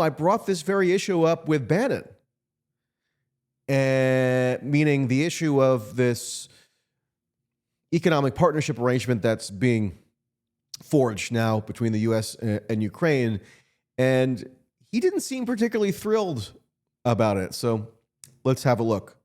I brought this very issue up with Bannon, meaning the issue of this economic partnership arrangement that's being forged now between the U.S. and Ukraine. And he didn't seem particularly thrilled about it. So let's have a look.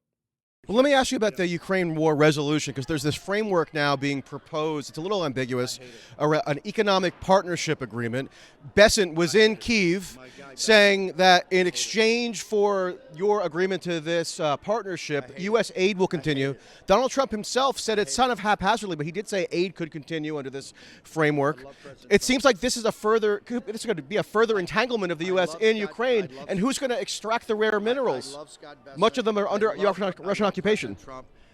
Well, let me ask you about the Ukraine war resolution, because there's this framework now being proposed. It's a little ambiguous, an economic partnership agreement. Bannon was in Kyiv saying that in exchange for your agreement to this partnership, U.S. aid will continue. Donald Trump himself said it's kind of haphazardly, but he did say aid could continue under this framework. It seems like this is going to be a further entanglement of the U.S. in Ukraine, and who's going to extract the rare minerals? Much of them are under Russian occupation.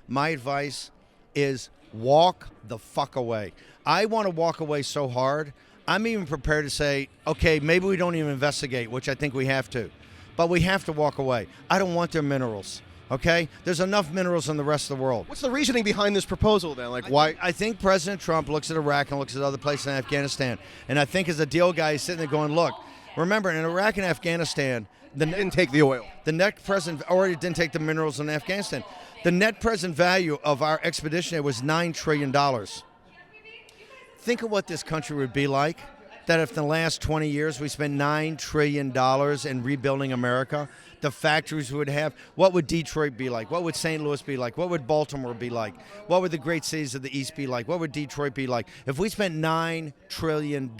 My advice is walk the fuck away. I want to walk away so hard, I'm even prepared to say, okay, maybe we don't even investigate, which I think we have to. But we have to walk away. I don't want their minerals, okay? There's enough minerals in the rest of the world. What's the reasoning behind this proposal then? Like, why? I think President Trump looks at Iraq and looks at other places in Afghanistan. And I think as a deal guy, he's sitting there going, look, remember, in Iraq and Afghanistan, they didn't take the oil. The net present already didn't take the minerals in Afghanistan. The net present value of our expedition was $9 trillion. Think of what this country would be like, that if in the last 20 years we spent $9 trillion in rebuilding America, the factories we would have. What would Detroit be like? What would St. Louis be like? What would Baltimore be like? What would the great cities of the East be like? What would Detroit be like? If we spent $9 trillion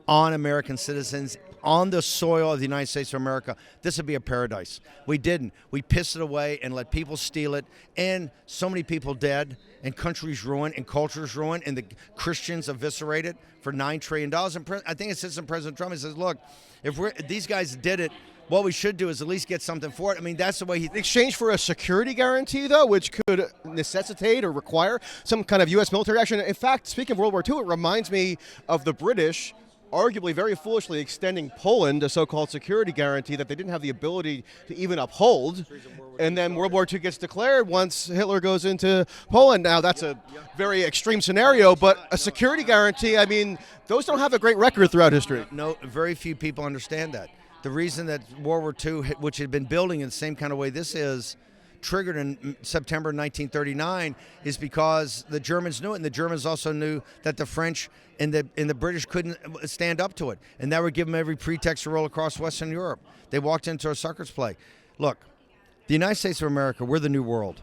on American citizens, on the soil of the United States of America, this would be a paradise. We didn't. We pissed it away and let people steal it, and so many people dead, and countries ruined, and cultures ruined, and the Christians eviscerated for $9 trillion. And I think it sits in President Trump. He says, look, if these guys did it, what we should do is at least get something for it. I mean, that's the way he... In exchange for a security guarantee, though, which could necessitate or require some kind of U.S. military action. In fact, speaking of World War II, it reminds me of the British arguably very foolishly extending Poland a so-called security guarantee that they didn't have the ability to even uphold. And then World War II gets declared once Hitler goes into Poland. Now, that's a very extreme scenario, but a security guarantee, I mean, those don't have a great record throughout history. No, very few people understand that. The reason that World War II, which had been building in the same kind of way this is, triggered in September 1939 is because the Germans knew it, and the Germans also knew that the French and the British couldn't stand up to it, and that would give them every pretext to roll across Western Europe. They walked into a suckers play. Look, the United States of America, we're the new world.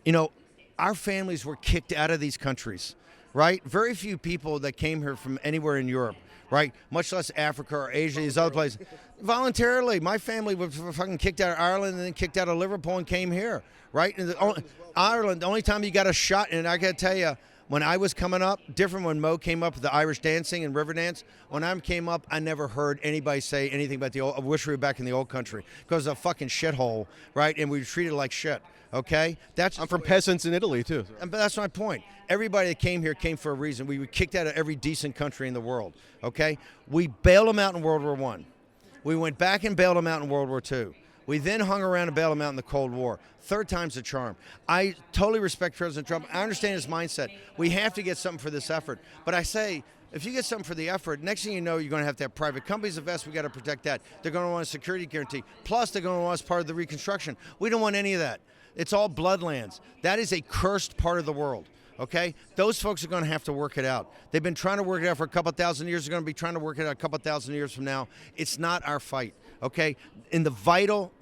You know, our families were kicked out of these countries, right? Very few people that came here from anywhere in Europe, right? Much less Africa or Asia, these other places. Voluntarily, my family was fucking kicked out of Ireland and then kicked out of Liverpool and came here, right? And Ireland, the only time you got a shot, and I got to tell you, when I was coming up, different when Mo came up with the Irish dancing and river dance, when I came up, I never heard anybody say anything about the old, I wish we were back in the old country, because it's a fucking shithole, right? And we were treated like shit, okay? I'm from peasants in Italy, too. But that's my point. Everybody that came here came for a reason. We were kicked out of every decent country in the world, okay? We bailed them out in World War I. We went back and bailed them out in World War II. We then hung around and bailed them out in the Cold War. Third time's the charm. I totally respect President Trump. I understand his mindset. We have to get something for this effort. But I say, if you get something for the effort, next thing you know, you're going to have private companies invest. We got to protect that. They're going to want a security guarantee. Plus, they're going to want us part of the reconstruction. We don't want any of that. It's all bloodlands. That is a cursed part of the world. Okay? Those folks are going to have to work it out. They've been trying to work it out for a couple thousand years. They're going to be trying to work it out a couple thousand years from now. It's not our fight. Okay? In the vital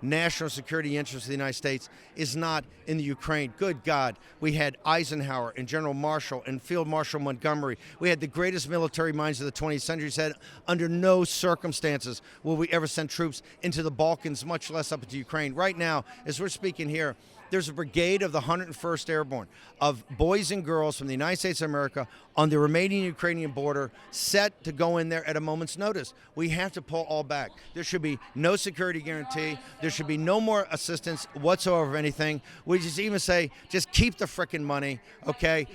national security interest of the United States is not in the Ukraine. Good God. We had Eisenhower and General Marshall and Field Marshal Montgomery. We had the greatest military minds of the 20th century said, under no circumstances will we ever send troops into the Balkans, much less up into Ukraine. Right now, as we're speaking here, there's a brigade of the 101st Airborne of boys and girls from the United States of America on the Romanian-Ukrainian border set to go in there at a moment's notice. We have to pull all back. There should be no security guarantee. There should be no more assistance whatsoever of anything. We just even say, just keep the frickin' money, okay?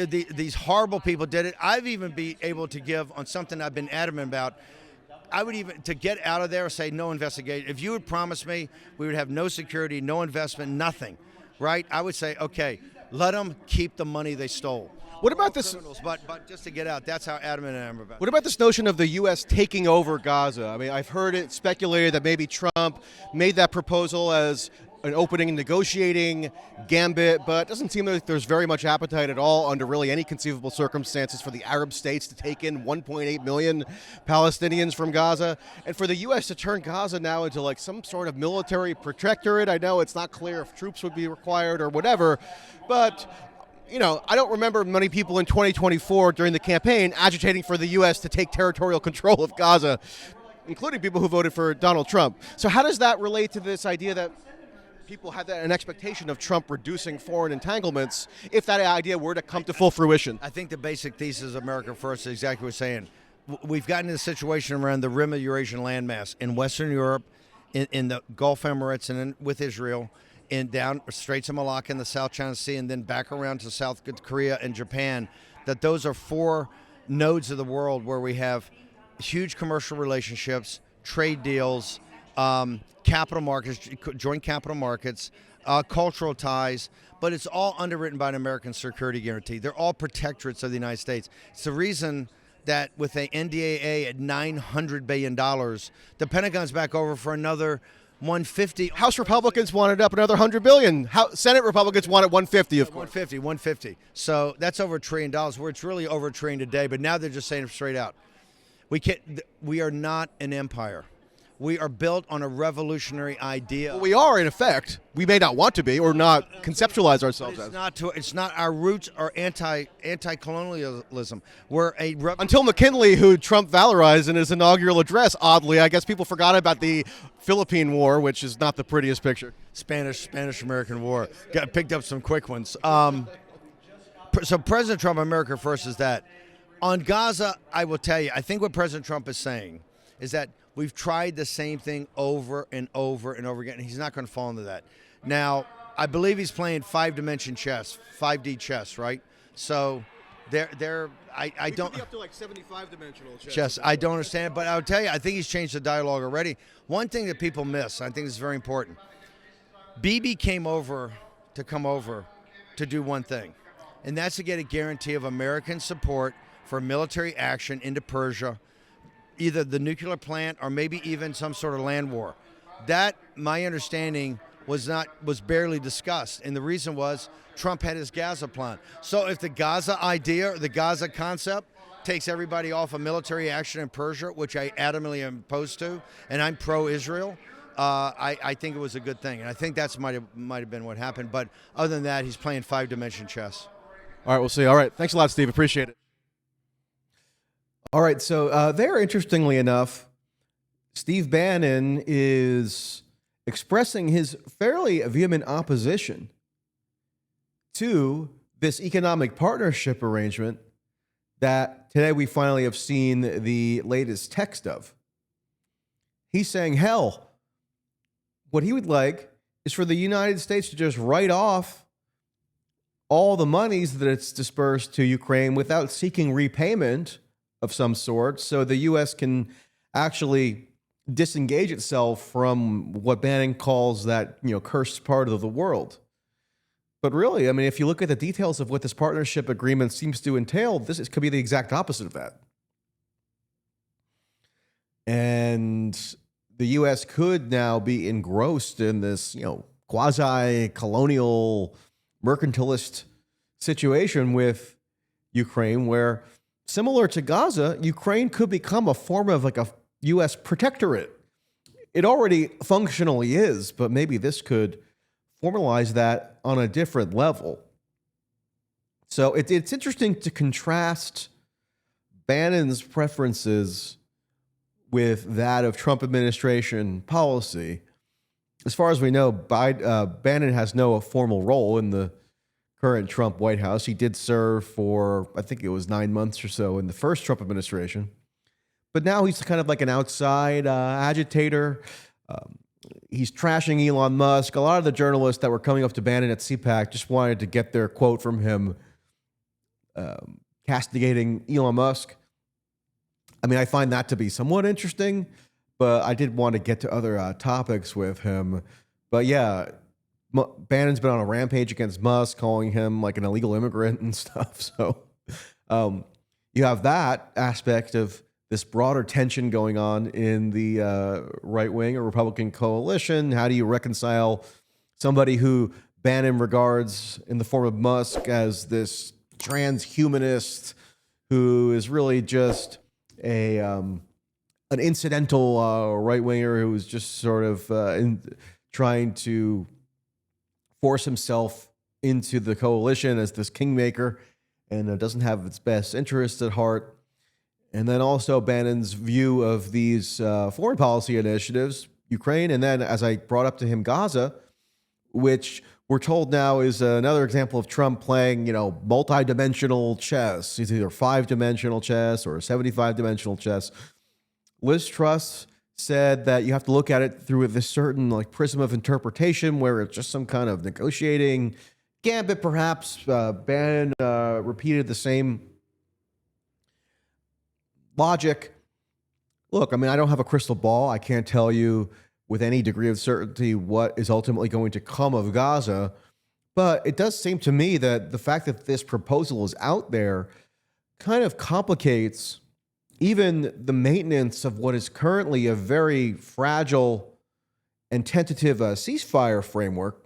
These horrible people did it. I've even been able to give on something I've been adamant about. I would even, to get out of there, say no investigation. If you would promise me we would have no security, no investment, nothing, right? I would say, okay, Let them keep the money they stole. What about this? Criminals, but just to get out, that's how adamant I am about it. What about this notion of the U.S. taking over Gaza? I mean, I've heard it speculated that maybe Trump made that proposal as an opening negotiating gambit, but it doesn't seem like there's very much appetite at all under really any conceivable circumstances for the Arab states to take in 1.8 million Palestinians from Gaza, and for the U.S. to turn Gaza now into like some sort of military protectorate. I know it's not clear if troops would be required or whatever, but you know, I don't remember many people in 2024 during the campaign agitating for the U.S. to take territorial control of Gaza, including people who voted for Donald Trump. So how does that relate to this idea that people had an expectation of Trump reducing foreign entanglements if that idea were to come to full fruition? I think the basic thesis of America First is exactly what you're saying. We've gotten to the situation around the rim of Eurasian landmass in Western Europe, in the Gulf Emirates, and with Israel, and down Straits of Malacca in the South China Sea, and then back around to South Korea and Japan, that those are four nodes of the world where we have huge commercial relationships, trade deals, capital markets, joint capital markets, cultural ties, but it's all underwritten by an American security guarantee. They're all protectorates of the United States. It's the reason that with a NDAA at $900 billion, the Pentagon's back over for another 150. House Republicans wanted up another $100 billion. Senate Republicans wanted 150, of course. 150. So that's over $1 trillion, where it's really over $1 trillion today, but now they're just saying it straight out. We are not an empire. We are built on a revolutionary idea. Well, we are, in effect. We may not want to be or not conceptualize ourselves as. It's not. Our roots are anti-colonialism. We're until McKinley, who Trump valorized in his inaugural address. Oddly, I guess people forgot about the Philippine War, which is not the prettiest picture. Spanish-American War. Picked up some quick ones. So President Trump, America First, is that. On Gaza, I will tell you, I think what President Trump is saying is that we've tried the same thing over and over and over again, and he's not going to fall into that. Now, I believe he's playing 5-dimension chess, 5D chess, right? So I don't be up to like 75-dimensional chess. I don't understand, but I'll tell you, I think he's changed the dialogue already. One thing that people miss, I think this is very important. Bibi came over to do one thing, and that's to get a guarantee of American support for military action into Persia, either the nuclear plant or maybe even some sort of land war. That, my understanding, was barely discussed, and the reason was Trump had his Gaza plan. So if the Gaza idea or the Gaza concept takes everybody off of military action in Persia, which I adamantly am opposed to, and I'm pro-Israel, I think it was a good thing, and I think that's might have been what happened. But other than that, he's playing 5-dimension chess. All right, we'll see. All right, thanks a lot, Steve. Appreciate it. All right, so there, interestingly enough, Steve Bannon is expressing his fairly vehement opposition to this economic partnership arrangement that today we finally have seen the latest text of. He's saying, hell, what he would like is for the United States to just write off all the monies that it's dispersed to Ukraine without seeking repayment of some sort, so the U.S. can actually disengage itself from what Bannon calls that, cursed part of the world. But really, I mean, if you look at the details of what this partnership agreement seems to entail, could be the exact opposite of that. And the U.S. could now be engrossed in this, quasi-colonial mercantilist situation with Ukraine, where, similar to Gaza, Ukraine could become a form of like a U.S. protectorate. It already functionally is, but maybe this could formalize that on a different level. So it's interesting to contrast Bannon's preferences with that of Trump administration policy. As far as we know, Bannon has no formal role in the current Trump White House. He did serve for, I think it was 9 months or so in the first Trump administration. But now he's kind of like an outside agitator. He's trashing Elon Musk. A lot of the journalists that were coming up to Bannon at CPAC just wanted to get their quote from him castigating Elon Musk. I mean, I find that to be somewhat interesting, but I did want to get to other topics with him. But yeah, Bannon's been on a rampage against Musk, calling him like an illegal immigrant and stuff. So you have that aspect of this broader tension going on in the right wing or Republican coalition. How do you reconcile somebody who Bannon regards in the form of Musk as this transhumanist who is really just an incidental right winger who is just sort of trying to force himself into the coalition as this kingmaker and doesn't have its best interests at heart. And then also Bannon's view of these foreign policy initiatives, Ukraine, and then, as I brought up to him, Gaza, which we're told now is another example of Trump playing, multi-dimensional chess. It's either 5-dimensional chess or 75-dimensional chess. Liz Truss said that you have to look at it through this certain prism of interpretation where it's just some kind of negotiating gambit, perhaps. Bannon repeated the same logic. Look, I don't have a crystal ball. I can't tell you with any degree of certainty what is ultimately going to come of Gaza. But it does seem to me that the fact that this proposal is out there kind of complicates even the maintenance of what is currently a very fragile and tentative ceasefire framework.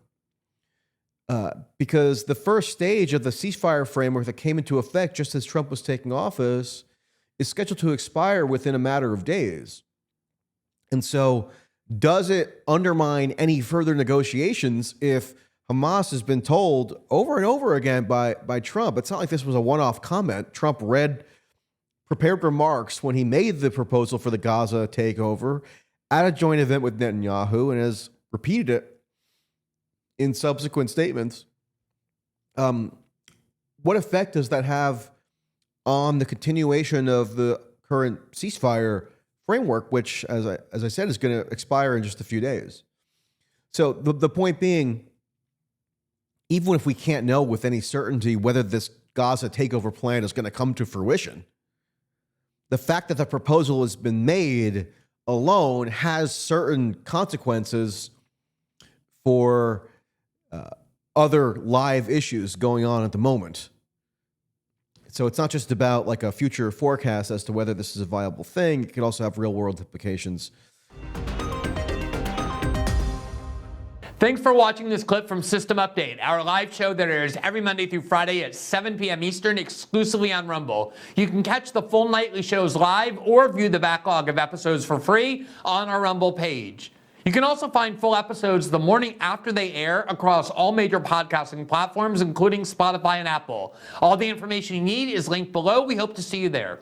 Because the first stage of the ceasefire framework that came into effect just as Trump was taking office is scheduled to expire within a matter of days. And so does it undermine any further negotiations if Hamas has been told over and over again by Trump? It's not like this was a one-off comment. Trump prepared remarks when he made the proposal for the Gaza takeover at a joint event with Netanyahu and has repeated it in subsequent statements. What effect does that have on the continuation of the current ceasefire framework, which, as I said, is going to expire in just a few days? So the point being, even if we can't know with any certainty whether this Gaza takeover plan is going to come to fruition, the fact that the proposal has been made alone has certain consequences for other live issues going on at the moment. So it's not just about a future forecast as to whether this is a viable thing. It could also have real world implications. Thanks for watching this clip from System Update, our live show that airs every Monday through Friday at 7 p.m. Eastern exclusively on Rumble. You can catch the full nightly shows live or view the backlog of episodes for free on our Rumble page. You can also find full episodes the morning after they air across all major podcasting platforms, including Spotify and Apple. All the information you need is linked below. We hope to see you there.